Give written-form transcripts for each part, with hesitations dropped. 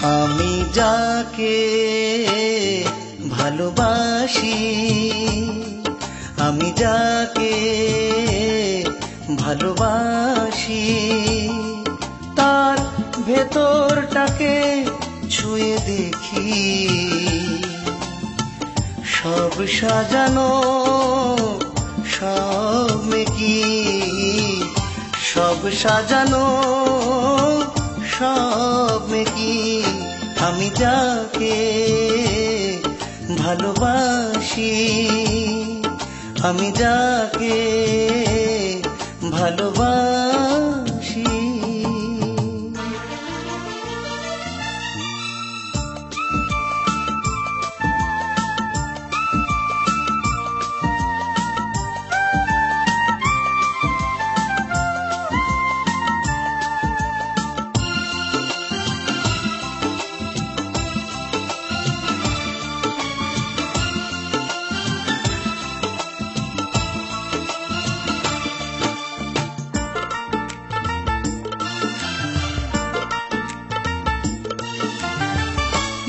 আমি যাকে ভালোবাসি, আমি যাকে ভালোবাসি, তার ভেতরটাকে ছুঁয়ে দেখি। সব সাজানো সব মেকি, সব সাজানো সব মেকি। আমি যাকে ভালোবাসি, আমি যাকে ভালোবাসি।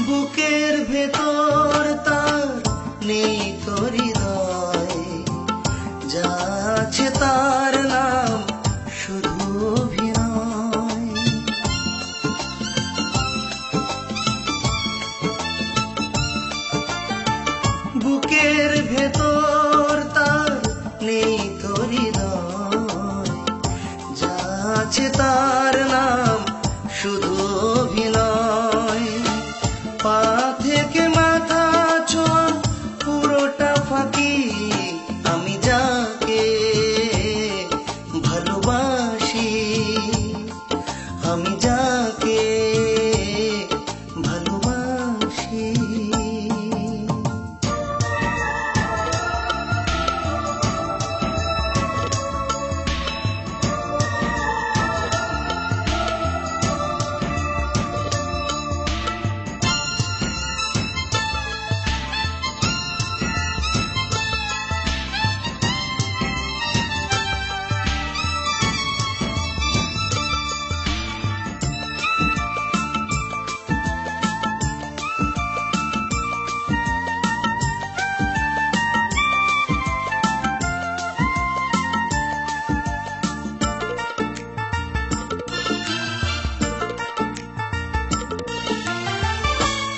বুকের ভেতর তার নেই তো হৃদয়, যা আছে তার নাম শুধু অভিনয়। বুকের ভেতর তার নেই তো হৃদয়, যা আছে তার নাম শুধু অভিনয়। পা থেকে মাথা ছোঁয়া পুরোটা ফাঁকি। আমি যাকে ভালোবাসি, আমি যাকে ভালোবাসি।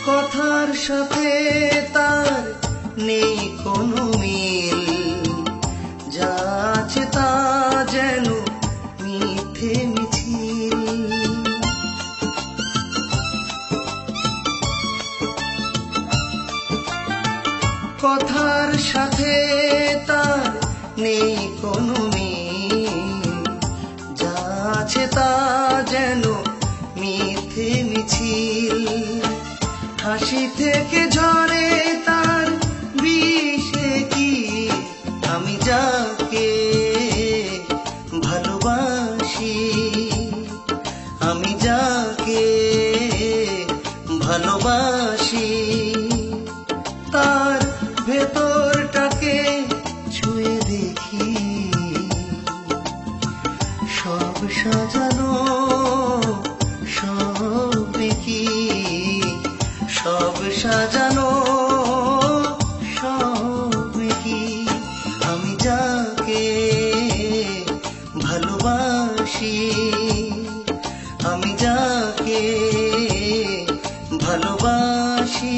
কথার সাথে তার নেই কোনো মিল, যা আছে তা যেন মিথ্যে মিছিল। কথার সাথে তার নেই কোনো মিল, যা আছে তা যেন মিথ্যে মিছিল। হাসি থেকে ঝরে তার বিষে কি। আমি যাকে ভালোবাসি, আমি যাকে ভালোবাসি, তার ভেতরটাকে ছুঁয়ে দেখি। সব সাজানো সব মেকি, সব সাজানো সব মেকি। আমি যাকে ভালোবাসি, আমি যাকে ভালোবাসি।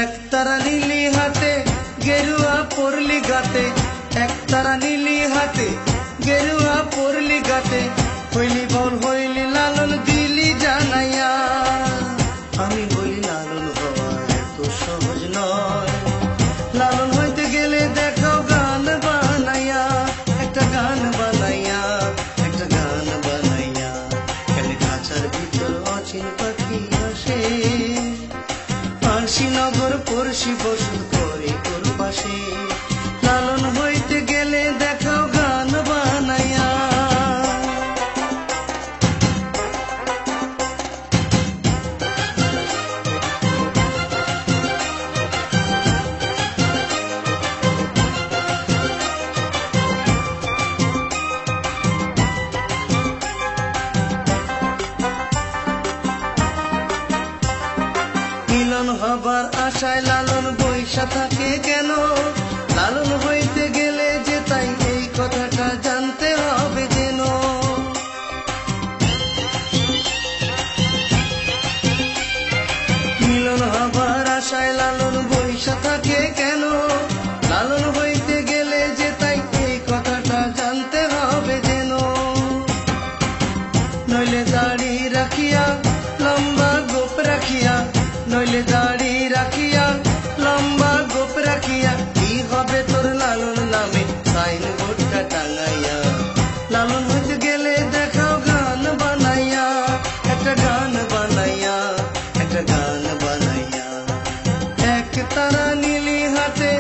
একতারা নীলি হাতে গেরুয়া পরলি গাতে, একতারা নীলি হাতে গেরুয়া পরলি গাতে। হইলি বল হইলি লালন দিলি জানাইয়া, অচিন পাখি আসে। আরশিনগর পড়শি বসত করে তোর পাশে। লালন হইতে গেলে দেখাও গান বানাইয়া। মিলন হবার আশায় লালন বৈশা থাকে কেন? লালন হইতে গেলে যে তাই এই কথাটা জানতে হবে যেন। মিলন হবার আশায় লালন বৈশা থাকে কেন? লালন হইতে গেলে যে তাই এই কথাটা জানতে হবে যেন। নইলে দাড়ি রাখিয়া লম্বা গোপ রাখিয়া, নইলে দাড়ি রাখিয়া লম্বা গোপ রাখিয়া, কি হবে তোর লালন নামে সাইন বোর্ডটা টাঙাইয়া। লালন হইতে গেলে দেখাও গান বানাইয়া, একটা গান বানাইয়া, একটা গান বানাইয়া। এক তারা নীলি হাতে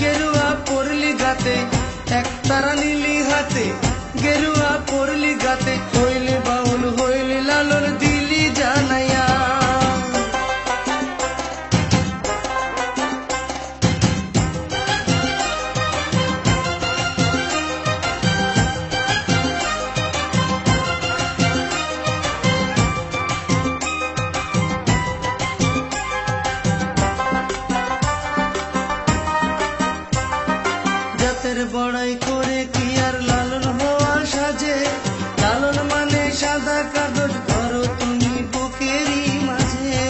গেরুয়া পরলি গাতে, এক তারা নীলি হাতে গেরুয়া পরলি গাতে, হইলে বাউল হইলে লালন দিলি জানাইয়া। জাতের বড়াই করে কি আর লালন হওয়া সাজে? লালন মানে সাদা কাগজ ধরো তুমি বুকেরই মাঝে।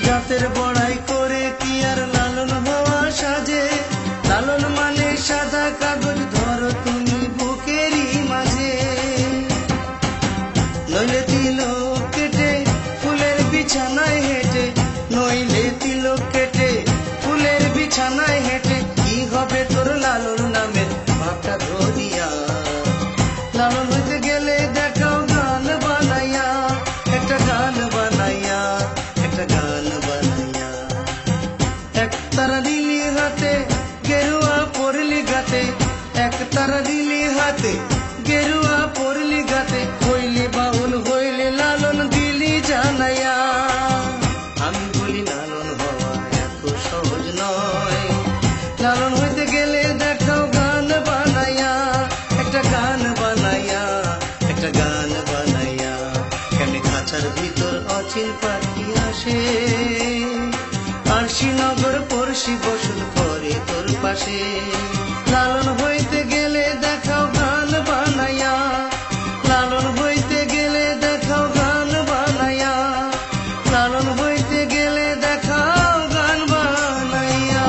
জাতের বড়াই করে কি আর লালন হওয়া সাজে? লালন মানে সাদা কাগজ ধরো তুমি বুকেরই মাঝে। নইলে তিলক কেটে ফুলের বিছানায় হেঁটে, নইলে তিলক কেটে ফুলের বিছানায় হেঁটে, কি হবে তোর লালন নামের ভাবটা ধরিয়া। লালন হইতে গেলে দেখাও গান বানাইয়া, একটা গান বানাইয়া, একটা গান বানাইয়া। এক তারা দিলি হাতে গেরুয়া পরলি গাতে, এক তারা দিলি হাতে গেরুয়া পরলি গাতে, হইলে বাউল হইলে লালন দিলি জানাইয়া। আমি বলি লালন হওয়া এত সহজ নয়। লালন হইতে গেলে দেখাও গান বানাইয়া, একটা গান বানাইয়া, একটা গান বানাইয়া। কেমনে খাঁচার ভিতর অচিন পাখি আসে। আরশিনগর পড়শি বসত করে তোর পাশে। লালন হইতে গেলে দেখাও গান বানাইয়া, লালন হইতে গেলে দেখাও গান বানাইয়া, লালন হইতে গেলে দেখাও গান বানাইয়া।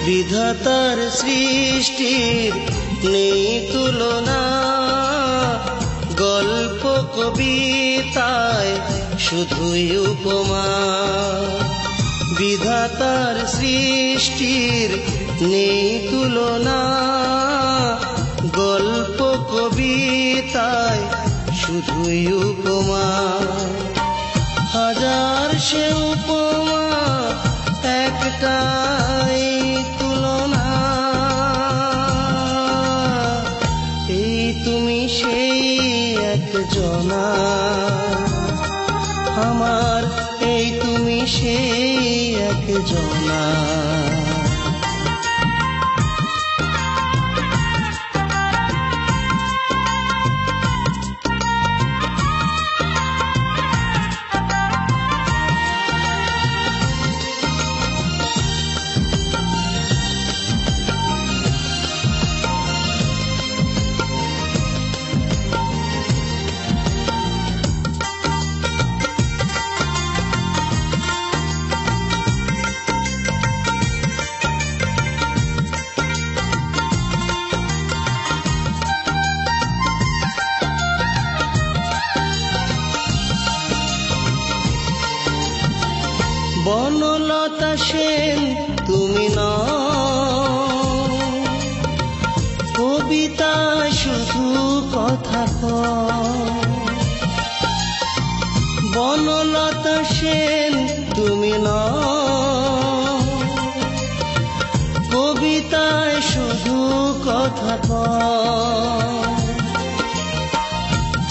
বিধাতার সৃষ্টির নেই তুলনা, গল্প কবিতায় শুধুই উপমা। বিধাতার সৃষ্টির নেই তুলনা, গল্প কবিতায় শুধুই উপমা। হাজার সে উপমা একটাই তুলনা, এই তুমি সেই একজনা। আমার এই তুমি সেই একজনা। থাকো। বনলতা সেন তুমি নও, কবিতায় শুধু কথা কও।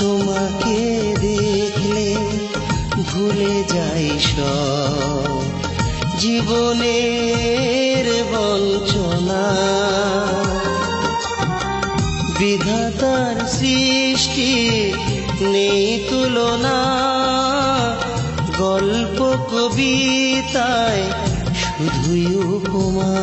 তোমাকে দেখলে ভুলে যাই সব জীবনের বঞ্চনা। বিধাতার সৃষ্টি নেই তুলনা, গল্প কবিতায় শুধুই উপমা।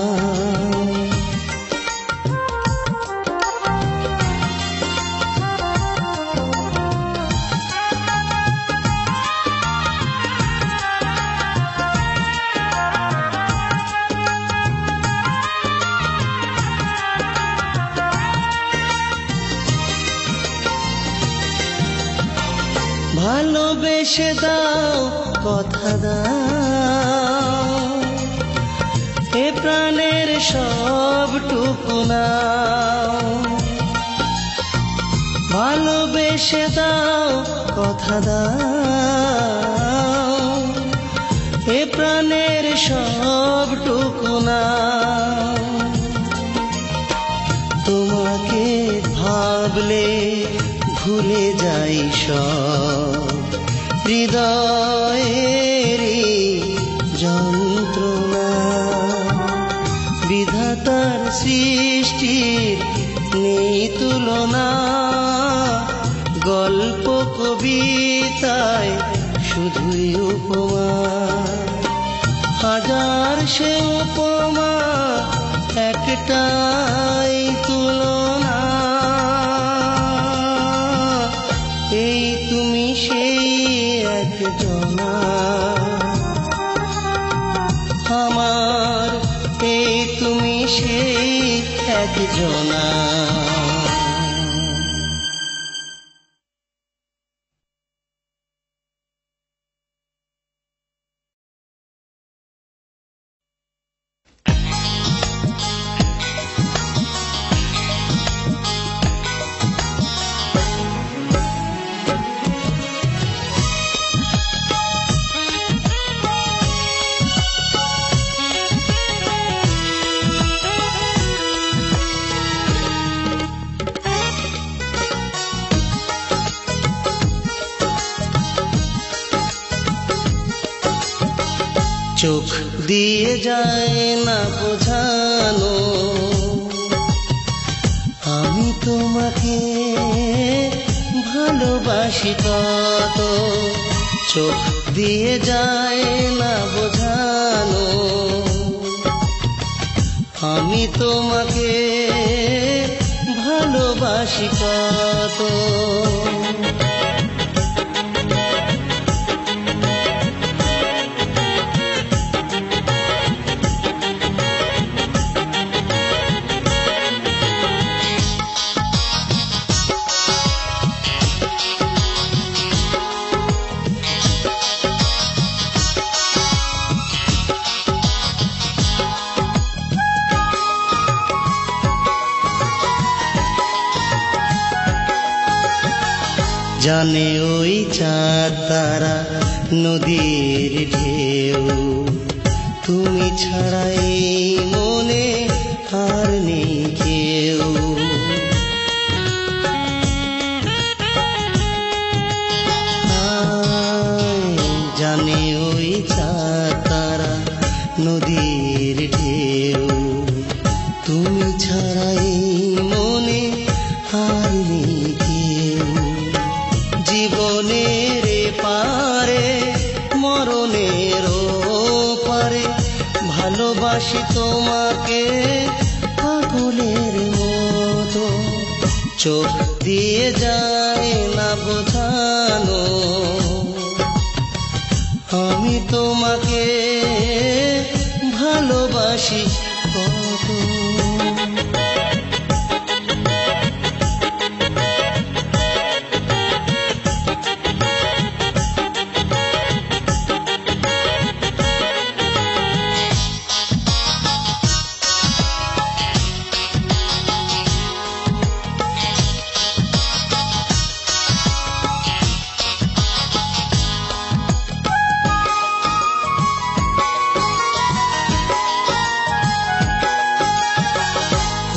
ভালোবেসে দাও কথা দাও, এ প্রাণের সবটুকু নাও। ভালোবেসে দাও কথা দাও, এ প্রাণের সবটুকু নাও। তোমাকে ভাবলে ভুলে যাই সব হৃদয়েরই যন্ত্রণা। বিধাতার সৃষ্টির নেই তুলনা, গল্প কবিতায় শুধুই উপমা। হাজার সে উপমা একটাই তুলনা, এই তুমি সেই একজনা। আমার এই তুমি সেই একজনা। চোখ দিয়ে যায় না বোঝানো, আমি তোমাকে ভালোবাসি কত। চোখ দিয়ে যায় না বোঝানো, আমি তোমাকে ভালোবাসি কত। জানে ওই চাঁদ তারা নদীর ঢেউ, তুমি ছাড়া এই মনে আর নেই কেউ। জানে ওই চাঁদ তারা নদীর ঢেউ, তুমি ছাড়া এই মনে আর নেই কেউ। জীবনের পারে মরণের পারে ভালোবাসি তোমাকে পাগলের মতো। চোখ দিয়ে যায় না বোঝানো, আমি তোমাকে ভালোবাসি কত।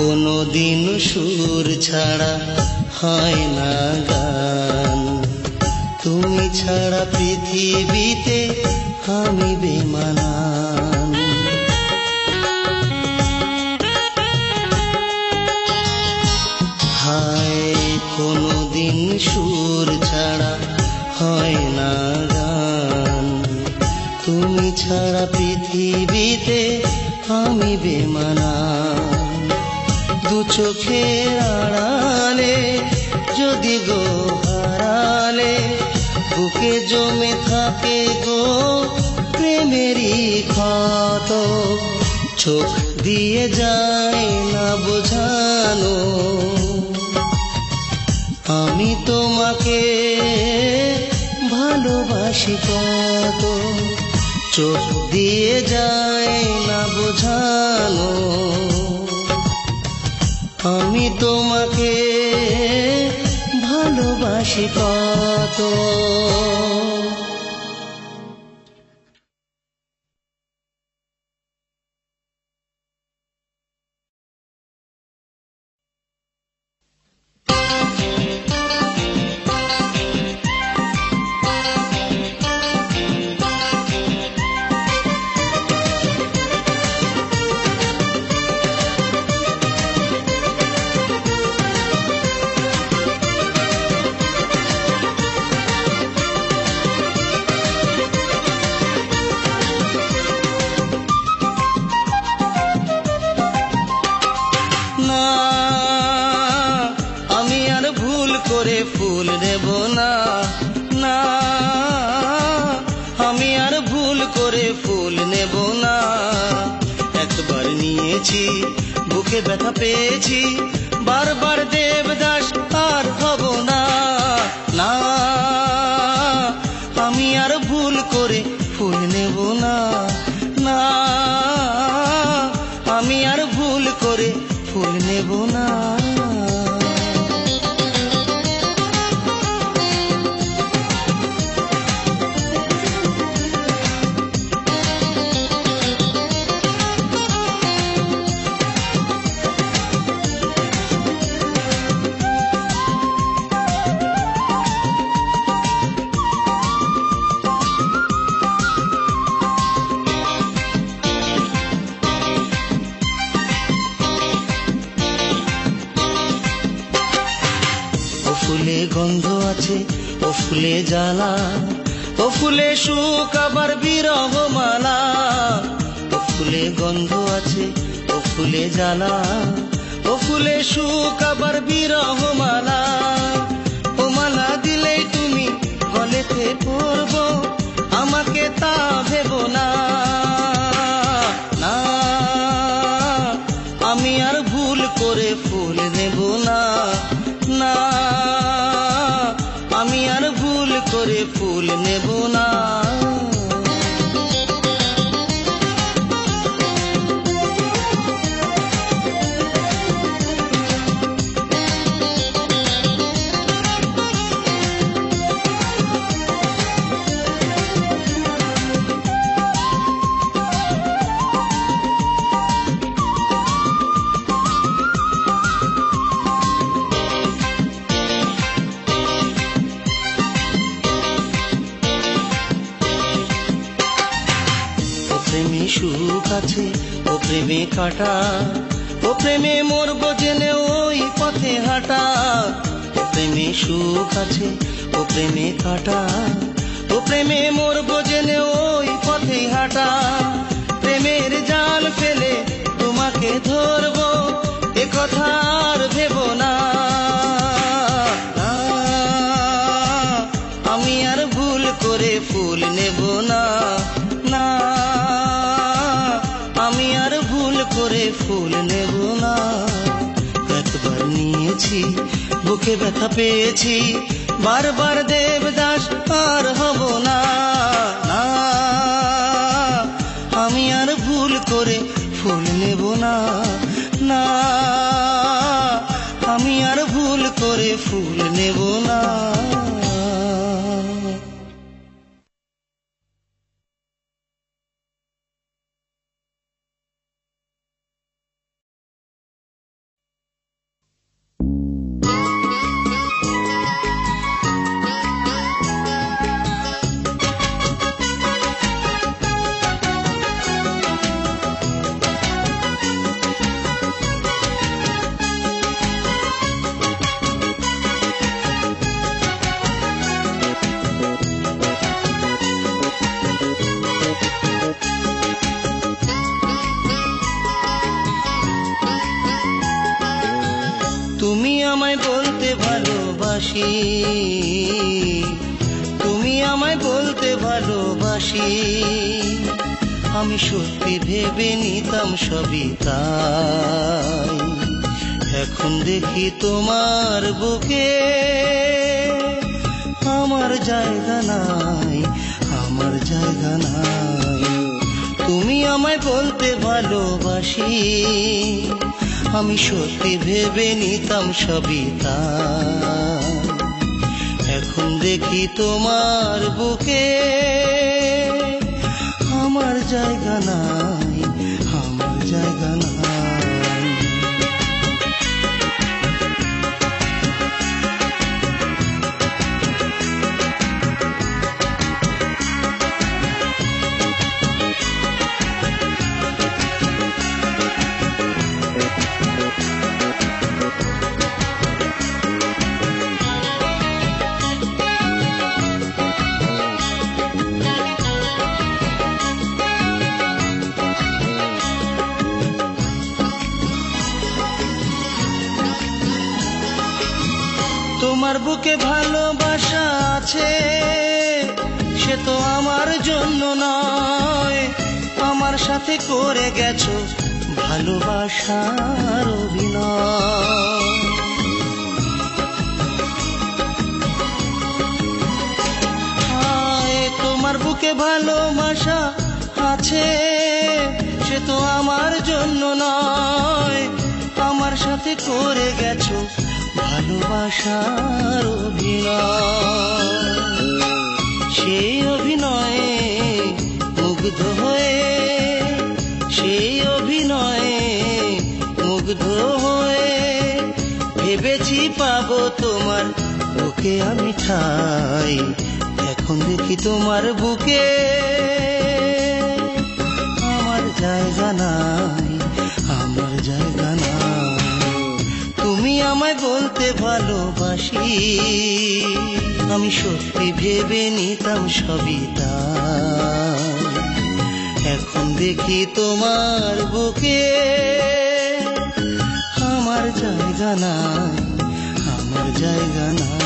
কোনদিন সুর ছাড়া হয় না গান, তুমি ছাড়া পৃথিবীতে আমি বেমানান। হায় কোনদিন সুর ছাড়া হয় না গান, তুমি ছাড়া পৃথিবীতে আমি বেমানান। দু চোখের আড়ালে যদি গো হারালে, বুকে জমে থাকে গো প্রেমেরই ক্ষত, চোখ দিয়ে যায় না বোঝানো। আমি তোমাকে ভালোবাসি কত, চোখ দিয়ে যায় না বোঝানো। আমি তোমাকে ভালোবাসি কত। ফুল নেব না, না আমি আর ভুল করে ফুল নেব না। একবার নিয়েছি বুকে ব্যথা পেয়েছি, বারবার দেবদাস আর হব না। না আমি আর ভুল করে ফুল নেব না, না আমি আর ভুল করে ফুল নেব না। ফুলে গন্ধ আছে, ও ফুলে জ্বালা, ও ফুলে সুখ আবার বিরহ মালা। ও ফুলে গন্ধ আছে, ও ফুলে জ্বালা, ও ফুলে সুখ আবার বিরহ মালা। ও মালা দিলেই তুমি গলেতে পরব, আমাকে তা ভেব না। না আমি আর ভুল করে ফুল নেব না, না আমি আর ভুল করে ফুল নেব না। প্রেমে সুখ আছে, ও প্রেমে কাটা, ও প্রেমে মরব জেনে ওই পথে হাঁটা। ও প্রেমে সুখ আছে, ও প্রেমে কাটা, ও প্রেমে মরব জেনে ওই পথে হাঁটা। প্রেমের জাল ফেলে তোমাকে ধরব, এ কথা আর ভেব না। আমি আর ভুল করে ফুল নেব না, না আমি আর ভুল করে ফুল নেব না। একবার নিয়েছি বুকে ব্যথা পেয়েছি, বারবার দেবদাস আর হব না। না আমি আর ভুল করে ফুল নেব না, না আমি আর ভুল করে ফুল নেব না। তুমি আমায় বলতে ভালোবাসি, তুমি আমায় বলতে ভালোবাসি, আমি সত্যি ভেবে নিতাম সবই তাই। এখন দেখি তোমার বুকে আমার জায়গা নাই, আমার জায়গা নাই। তুমি আমায় বলতে ভালোবাসি, আমি সত্যি ভেবে নিতাম সবই তাই। এখন দেখি তোমার বুকে আমার জায়গা নাই, আমার জায়গা নাই। তোমার বুকে ভালোবাসা আছে, সে তো আমার জন্য নয়, আমার সাথে করে গেছো ভালোবাসার অভিনয়। তোমার বুকে ভালোবাসা আছে, সে তো আমার জন্য নয়, আমার সাথে করে গেছো ভালোবাসার অভিনয়। সেই অভিনয়ে মুগ্ধ হয়ে, সেই অভিনয়ে মুগ্ধ হয়ে ভেবেছি পাবো তোমার বুকে আমি ঠাই। এখন দেখি তোমার বুকে আমার জায়গা নাই, আমার জায়গা নাই। তুমি আমায় বলতে ভালোবাসি, আমি সত্যি ভেবে নিতাম সবই তাই। এখন দেখি তোমার বুকে আমার জায়গা নাই, আমার জায়গা নাই।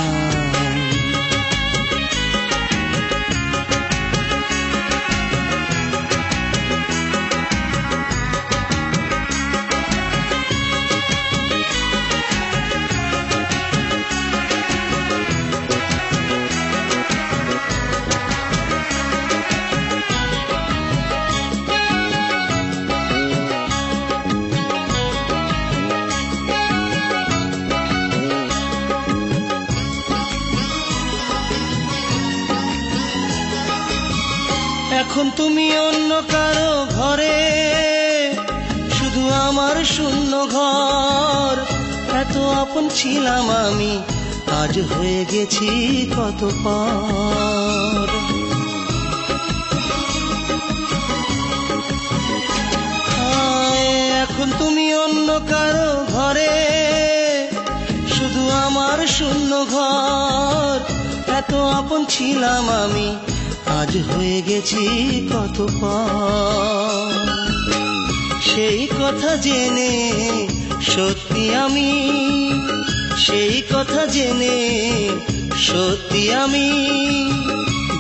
এখন তুমি অন্য কারো ঘরে, শুধু আমার শূন্য ঘর। এত আপন ছিলাম আমি, আজ হয়ে গেছি কত পর। এখন তুমি অন্য কারো ঘরে, শুধু আমার শূন্য ঘর। এত আপন ছিলাম আমি, আজ হয়ে গেছি কত পর। সেই কথা জেনে সত্যি আমি, সেই কথা জেনে সত্যি আমি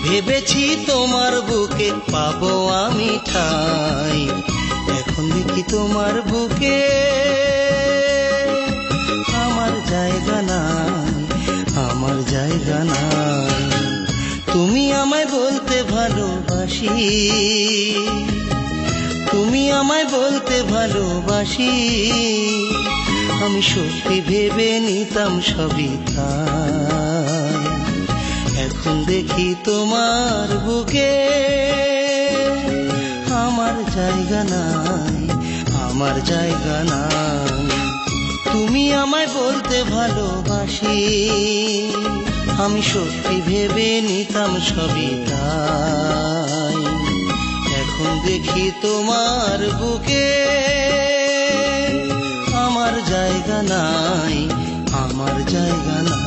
ভেবেছি তোমার বুকে পাবো আমি ঠাই। এখন দেখি তোমার বুকে আমার জায়গা নাই, আমার জায়গা নাই। তুমি আমায় বলতে ভালোবাসি, তুমি আমায় বলতে ভালোবাসি, আমি সত্যি ভেবে নিতাম সবই তাই। এখন দেখি তোমার বুকে আমার জায়গা নাই, আমার জায়গা নাই। তুমি আমায় বলতে ভালোবাসি, আমি সত্যি ভেবে নিতাম সবই তাই। এখন দেখি তোমার বুকে আমার জায়গা নাই, আমার জায়গা নাই।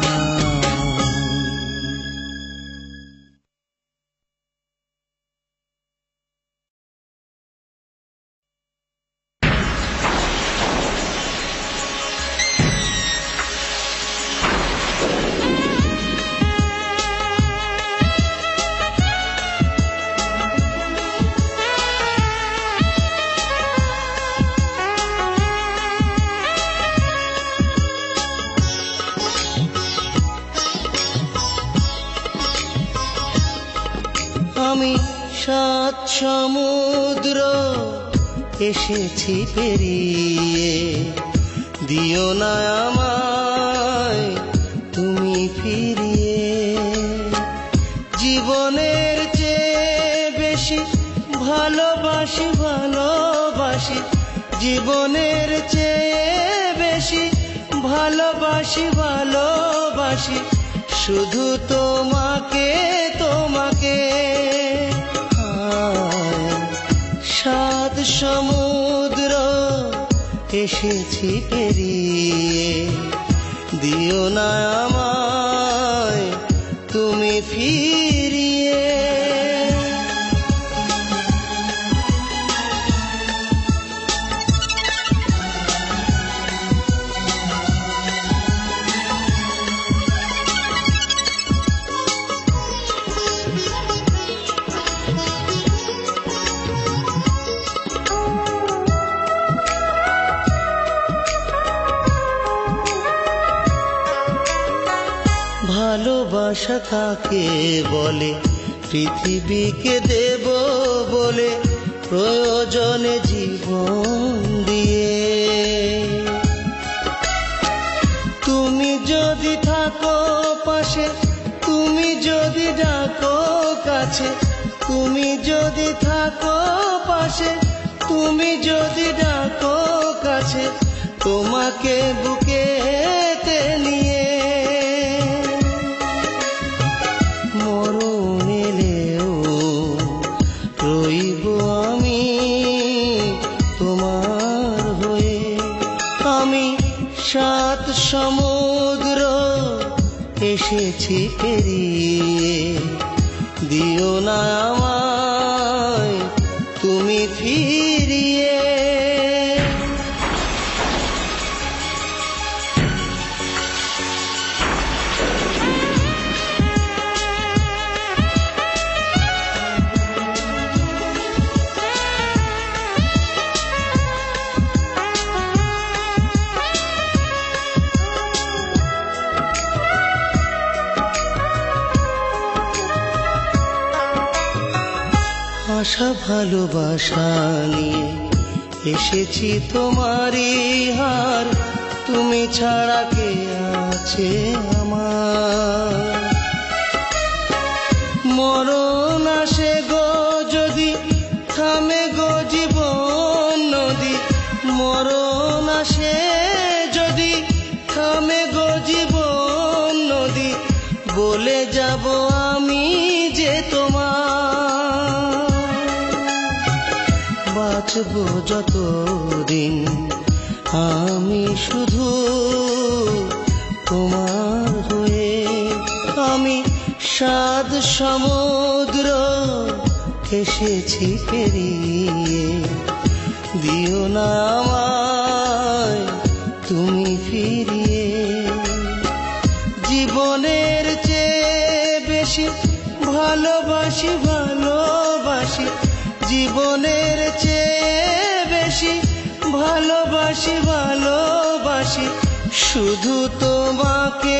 সাত সমুদ্র এসেছি পেরিয়ে, দিও না আমায় তুমি ফিরিয়ে। জীবনের চেয়ে বেশি ভালোবাসি ভালোবাসি, জীবনের চেয়ে বেশি ভালোবাসি ভালোবাসি, শুধু তোমাকে তোমাকে। সাত সমুদ্র এসেছি পেরিয়ে, দিও না আমায় তুমি ফিরিয়ে। ভালোবাসা কাকে বলে, পৃথিবীকে দেব বলে প্রয়োজনে জীবন দিয়ে। তুমি যদি থাকো পাশে, তুমি যদি ডাকো কাছে, তুমি যদি থাকো পাশে, তুমি যদি ডাকো কাছে, তোমাকে বুকেতে নিয়ে। মরণ এলেও রইব আমি তোমার হয়ে। আমি সাত সমুদ্র এসেছি পেরিয়ে, দিও না আমায় তুমি ফিরিয়ে। আশা ভালোবাসা নিয়ে এসেছি তোমারই হার, তুমি ছাড়া কে আছে আমার। মরণ আসে গো যদি, থামে গো জীবন নদী। মরণ আসে যদি, থামে গো জীবন নদী। বলে যাব আমি যে তোমার, বাঁচবো যতদিন আমি শুধু তোমার হয়ে। আমি সাত সমুদ্র এসেছি পেরিয়ে, দিও না আমায় তুমি ফিরিয়ে। জীবনের চেয়ে বেশি ভালোবাসি ভালোবাসি, জীবনের চেয়ে বেশি ভালোবাসি ভালোবাসি, শুধু তোমাকে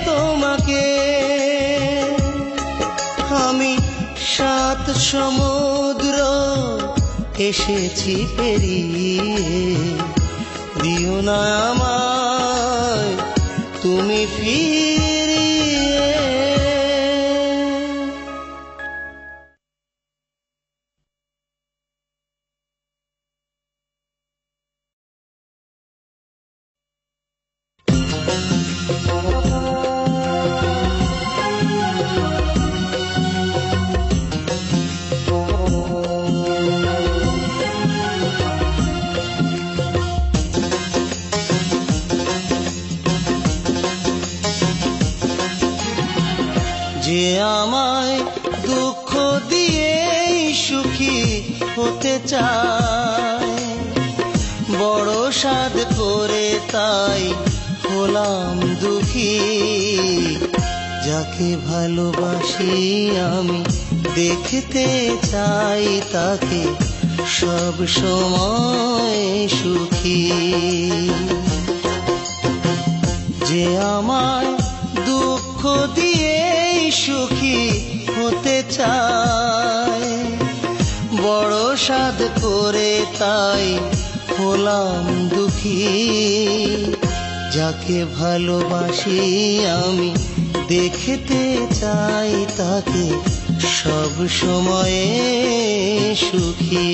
তোমাকে। আমি সাত সমুদ্র এসেছি পেরিয়ে, দিও না আমায় তুমি ফিরিয়ে। যে আমায় দুঃখ দিয়ে সুখী হতে চায়, বড় সাধ করে তাই হলাম দুঃখী। যাকে ভালোবাসি আমি দেখতে চাই তাকে সব সময় সুখী। যে আমায় দুঃখ দিয়ে সুখী হতে চায়, সাধ করে তাই হলাম দুঃখী। যাকে ভালোবাসি আমি দেখতে চাই তাকে সব সময়ে সুখী।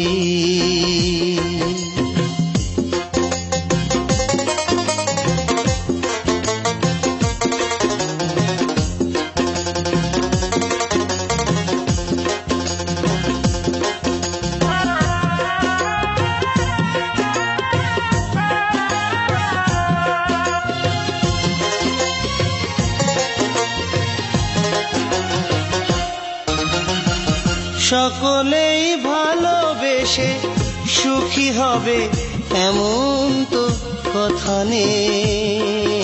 সকলেই ভালোবেসে সুখী হবে এমন তো কথা নেই।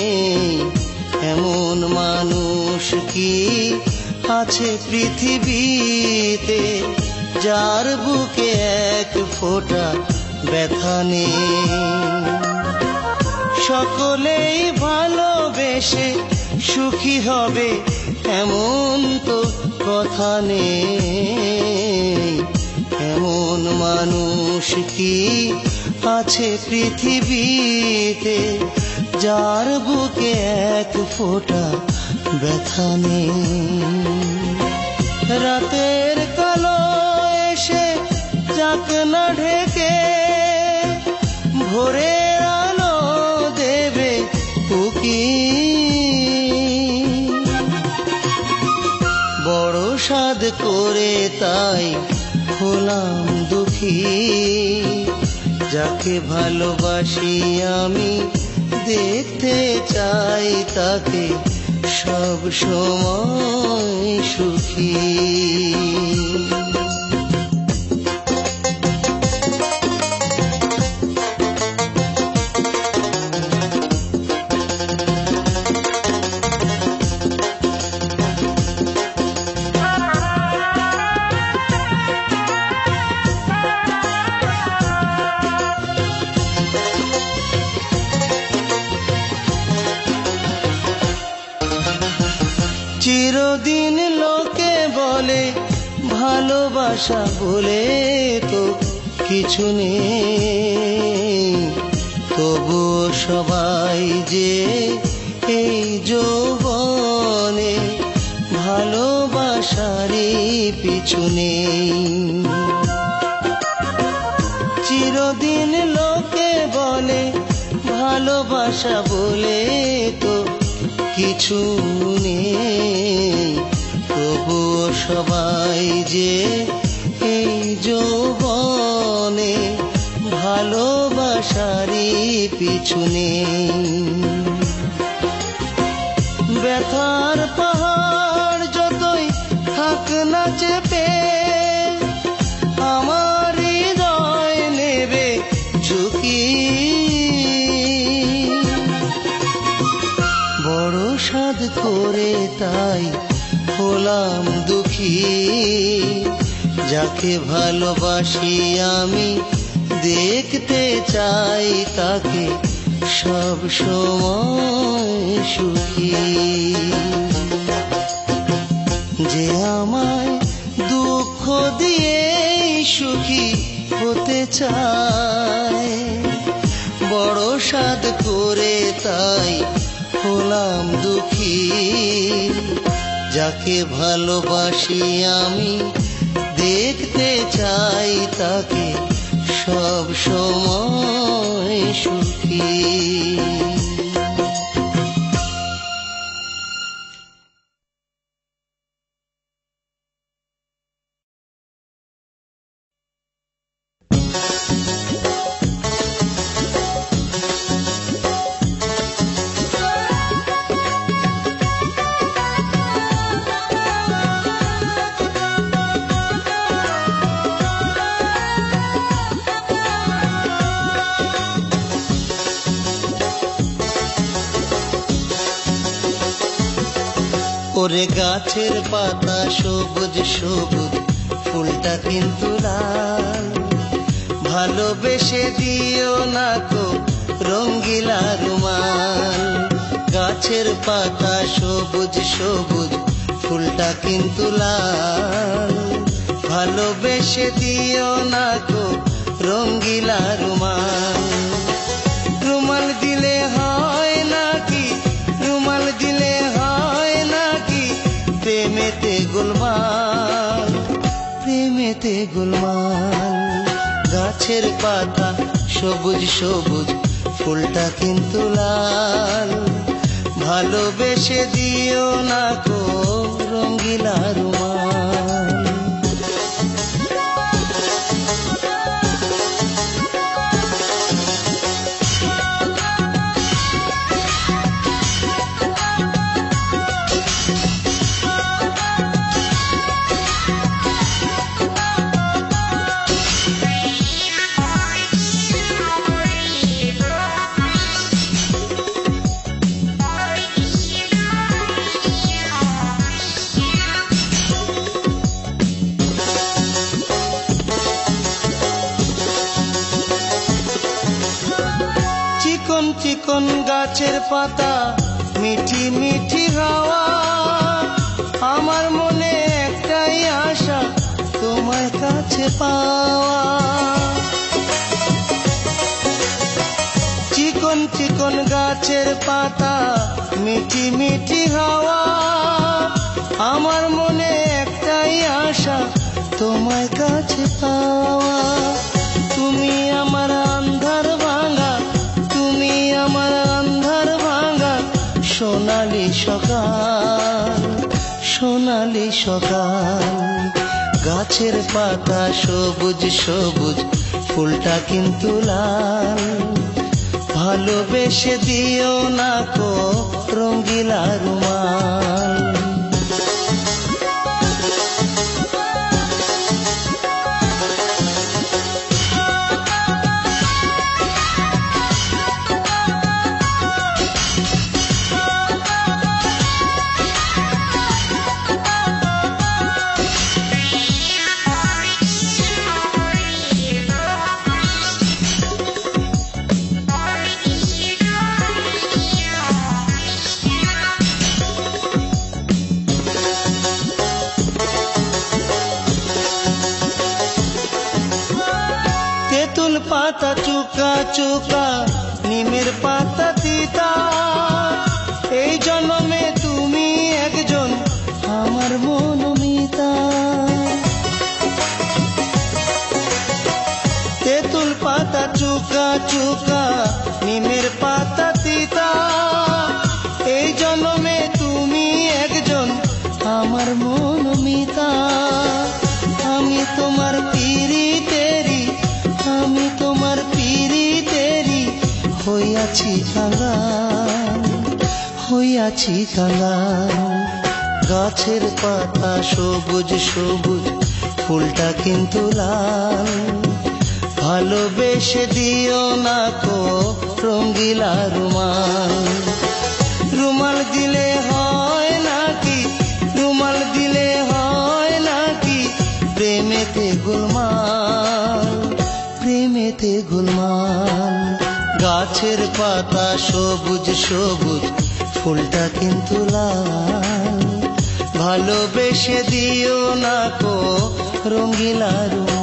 এমন মানুষ কি আছে পৃথিবীতে যার বুকে এক ফোঁটা ব্যথা নেই। সকলেই ভালোবেসে সুখী হবে এমন তো কথা নেই। এমন মানুষ কি আছে পৃথিবীতে যার বুকে এক ফোঁটা ব্যথা নেই। রাতের কালো এসে যাক না ঢেকে ভোরের আলো দেবে উকি। বড় সাধ করে তাই হলাম দুঃখী। যাকে ভালোবাসি আমি দেখতে চাই তাকে সব সময় সুখী। চিরদিন লোকে বলে ভালোবাসা বলে তো কিছু নেই। তবুও সবাই যে এই যৌবনে ভালোবাসারই পিছু নেই। চিরদিন লোকে বলে ভালোবাসা বলে তো কিছু নেই। তবুও সবাই যে এই যৌবনে ভালোবাসারই পিছু নেই। ব্যথার পাহাড় যতই থাক না চেপে আমার হৃদয় নেবে ঝুঁকি। বড় সাধ করে তাই হলাম দুঃখী। যাকে ভালোবাসি আমি দেখতে চাই তাকে সব সময় সুখী। যে আমায় দুঃখ দিয়ে সুখী হতে চায়। বড় সাধ করে তাই হলাম দুঃখী। যাকে ভালোবাসি আমি দেখতে চাই তাকে সব সময় সুখী। ওরে গাছের পাতা সবুজ সবুজ ফুলটা কিন্তু লাল। ভালোবেসে দিও না কো রঙ্গিলা রুমাল। গাছের পাতা সবুজ সবুজ ফুলটা কিন্তু লাল। ভালোবেসে দিও না গো রঙ্গিলা রুমাল। রুমাল দিলে হয় নাকি, রুমাল দিলে হয় নাকি প্রেমেতে গোলমাল, প্রেমেতে গোলমাল। গাছের পাতা সবুজ সবুজ, ফুলটা কিন্তু লাল। ভালোবেসে দিও না গো রঙ্গিলা রুমাল। চিকন চিকন গাছের পাতা, মিঠি মিঠি হাওয়া, আমার মনে একটাই আশা তোমার কাছে পাওয়া। চিকন চিকন গাছের পাতা, মিঠি মিঠি হাওয়া, আমার মনে একটাই আশা তোমার কাছে পাওয়া। তুমি আমার আন্ধার ভাঙা, তুমি আমার আন্ধার ভাঙা সোনালি সকাল, সোনালি সকাল। গাছের পাতা সবুজ সবুজ, ফুলটা কিন্তু লাল। ভালোবেসে দিও না গো রঙ্গিলা রুমাল। তেঁতুল পাতা চুকা চুকা, নিমের পাতা তিতা, এই জন্মে তুমি একজন আমার মনোমিতা। তেঁতুল পাতা চুকা চুকা, নিমের পাতা তিতা, এই জন্মে তুমি একজন আমার মনোমিতা। আমি তোমার পীড়িতেরি, আমি তোমার পীড়িতেরি হইয়াছি কাঙ্গাল, হইয়াছি কাঙ্গাল। গাছের পাতা সবুজ সবুজ, ফুলটা কিন্তু লাল। ভালোবেসে দিও না গো রঙ্গিলা রুমাল। রুমাল দিলে হয় নাকি, রুমাল দিলে হয় নাকি প্রেমেতে গোলমাল, প্রেমেতে গোলমাল। গাছের পাতা সবুজ সবুজ, ফুলটা কিন্তু লাল। ভালোবেসে দিও না গো রঙ্গিলা রুমাল।